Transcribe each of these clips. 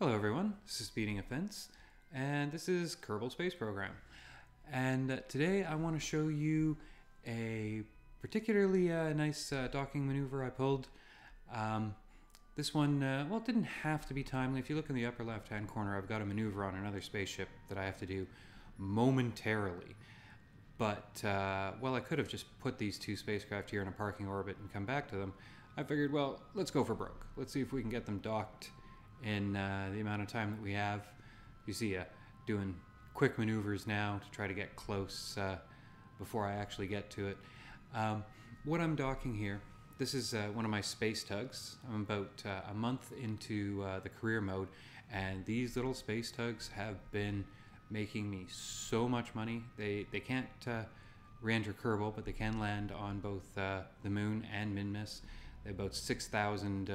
Hello everyone, this is Speeding a Fence, and this is Kerbal Space Program. And today I want to show you a particularly nice docking maneuver I pulled. This one, well, it didn't have to be timely. If you look in the upper left-hand corner, I've got a maneuver on another spaceship that I have to do momentarily. But, well, I could have just put these two spacecraft here in a parking orbit and come back to them. I figured, well, let's go for broke. Let's see if we can get them docked in the amount of time that we have. You see, doing quick maneuvers now to try to get close before I actually get to it. What I'm docking here, this is one of my space tugs. I'm about a month into the career mode, and these little space tugs have been making me so much money. They can't re-enter Kerbal, but they can land on both the moon and Minmus. They're about 6,000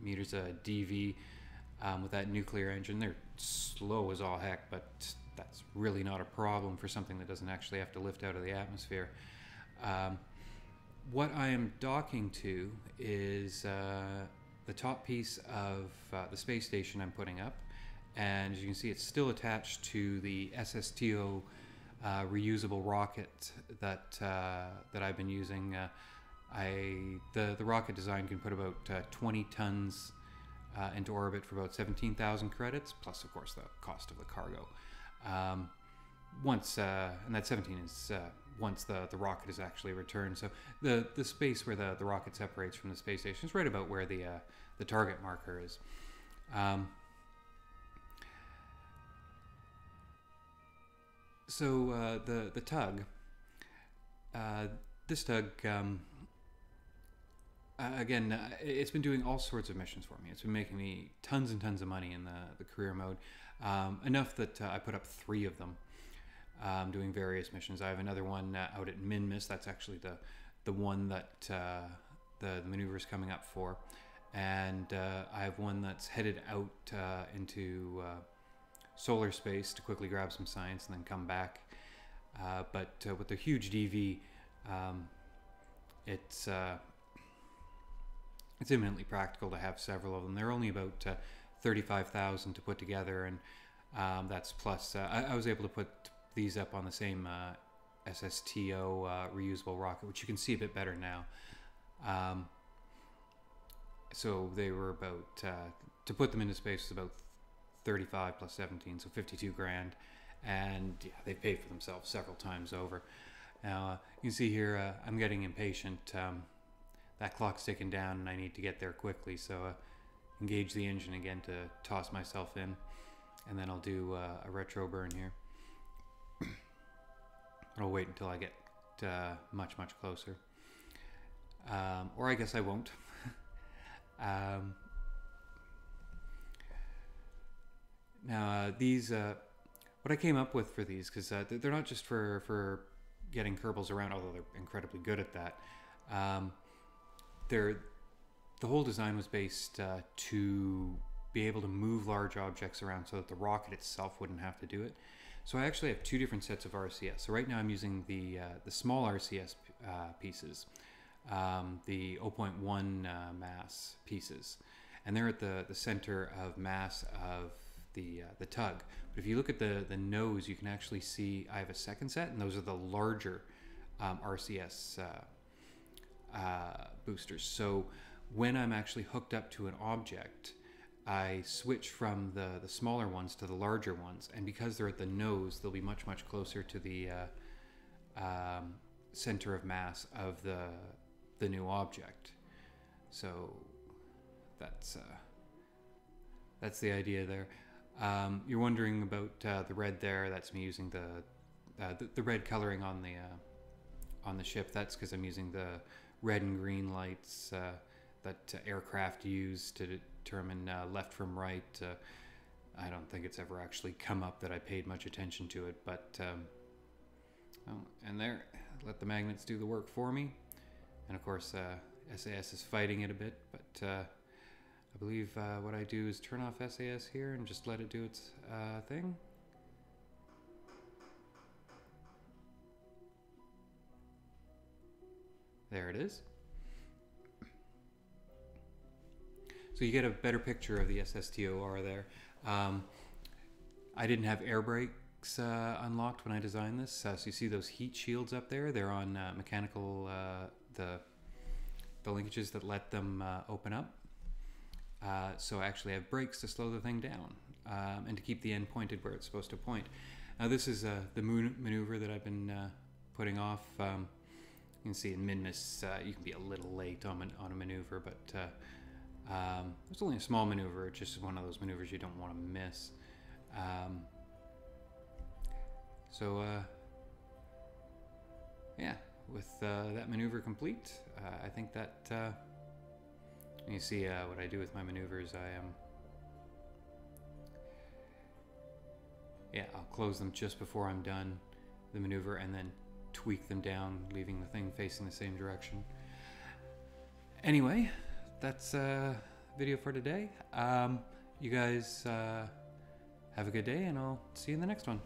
meters DV with that nuclear engine. They're slow as all heck, but that's really not a problem for something that doesn't actually have to lift out of the atmosphere. What I am docking to is the top piece of the space station I'm putting up, and as you can see, it's still attached to the SSTO reusable rocket that I've been using. The rocket design can put about 20 tons into orbit for about 17,000 credits, plus of course the cost of the cargo. And that 17 is once the rocket is actually returned. So the space where the rocket separates from the space station is right about where the target marker is. So the tug, this tug. Again, it's been doing all sorts of missions for me. It's been making me tons and tons of money in the career mode. Enough that I put up 3 of them, doing various missions. I have another one out at Minmus. That's actually the one that the maneuver is coming up for. And I have one that's headed out into solar space to quickly grab some science and then come back. But with the huge DV, it's imminently practical to have several of them. They're only about 35,000 to put together, and that's plus. I was able to put these up on the same SSTO reusable rocket, which you can see a bit better now. So they were about, to put them into space was about 35 plus 17, so 52 grand. And yeah, they paid for themselves several times over. Now, you can see here, I'm getting impatient. That clock's ticking down and I need to get there quickly, so engage the engine again to toss myself in, and then I'll do a retro burn here. I'll wait until I get much closer, or I guess I won't. Now these, what I came up with for these, because they're not just for getting Kerbals around, although they're incredibly good at that. The whole design was based to be able to move large objects around so that the rocket itself wouldn't have to do it. So I actually have 2 different sets of RCS. So right now I'm using the small RCS pieces, the 0.1 mass pieces, and they're at the center of mass of the tug. But if you look at the nose, you can actually see I have a second set, and those are the larger RCS boosters. So when I'm actually hooked up to an object, I switch from the smaller ones to the larger ones, and because they're at the nose, they'll be much closer to the center of mass of the new object. So that's the idea there. You're wondering about the red there. That's me using the red coloring on the ship. That's because I'm using the red and green lights that aircraft use to determine left from right. I don't think it's ever actually come up that I paid much attention to it, but oh, and there, let the magnets do the work for me. And of course SAS is fighting it a bit, but I believe what I do is turn off SAS here and just let it do its thing. There it is. So you get a better picture of the SSTOR there. I didn't have air brakes unlocked when I designed this, so you see those heat shields up there. They're on mechanical, the linkages that let them open up. So I actually have brakes to slow the thing down and to keep the end pointed where it's supposed to point. Now this is the maneuver that I've been putting off. You can see in Midness you can be a little late on a maneuver, but it's only a small maneuver. It's just one of those maneuvers you don't want to miss. Yeah, with that maneuver complete, I think that you see what I do with my maneuvers. I'll close them just before I'm done the maneuver and then tweak them down, leaving the thing facing the same direction. Anyway, that's video for today. You guys have a good day, and I'll see you in the next one.